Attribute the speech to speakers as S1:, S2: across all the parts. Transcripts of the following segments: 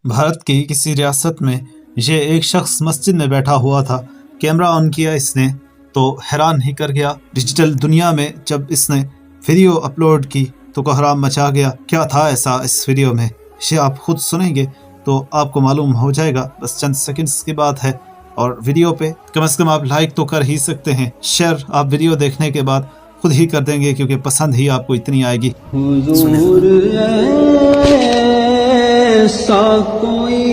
S1: بھارت کی کسی ریاست میں یہ ایک شخص مسجد میں بیٹھا ہوا تھا، کیمرہ آن کیا اس نے تو حیران ہی کر گیا۔ ڈیجیٹل دنیا میں جب اس نے ویڈیو اپلوڈ کی تو کوہرام مچا گیا۔ کیا تھا ایسا اس ویڈیو میں، یہ آپ خود سنیں گے تو آپ کو معلوم ہو جائے گا، بس چند سیکنڈز کی بات ہے۔ اور ویڈیو پہ کم از کم آپ لائک تو کر ہی سکتے ہیں، شیئر آپ ویڈیو دیکھنے کے بعد خود ہی کر دیں گے کیونکہ پسند ہی آپ کو اتنی آئے گی۔
S2: حضور ایسا کوئی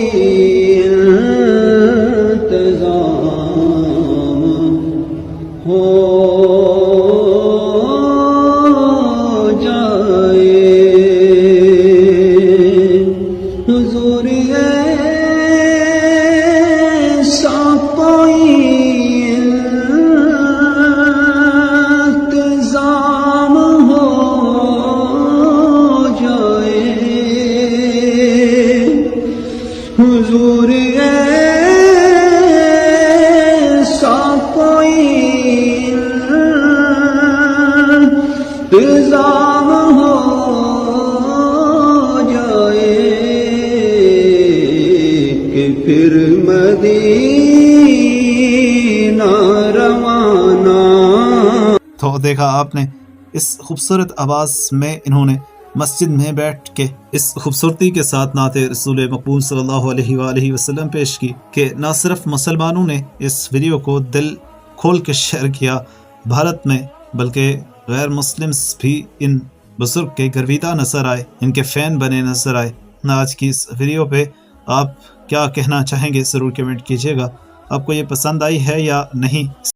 S2: انتظام ہو جائے، حضور ایسا کوئی انتظام ہو جائے، حضور ایسا کوئی انتظام ہو جائے کہ پھر مدینہ روانہ۔
S1: تو دیکھا آپ نے، اس خوبصورت آواز میں انہوں نے مسجد میں بیٹھ کے اس خوبصورتی کے ساتھ نعت رسول مقبول صلی اللہ علیہ وآلہ وسلم پیش کی کہ نہ صرف مسلمانوں نے اس ویڈیو کو دل کھول کے شیئر کیا بھارت میں، بلکہ غیر مسلمز بھی ان بزرگ کے گرویدہ نظر آئے، ان کے فین بنے نظر آئے۔ آج کی اس ویڈیو پہ آپ کیا کہنا چاہیں گے ضرور کمنٹ کیجیے گا، آپ کو یہ پسند آئی ہے یا نہیں۔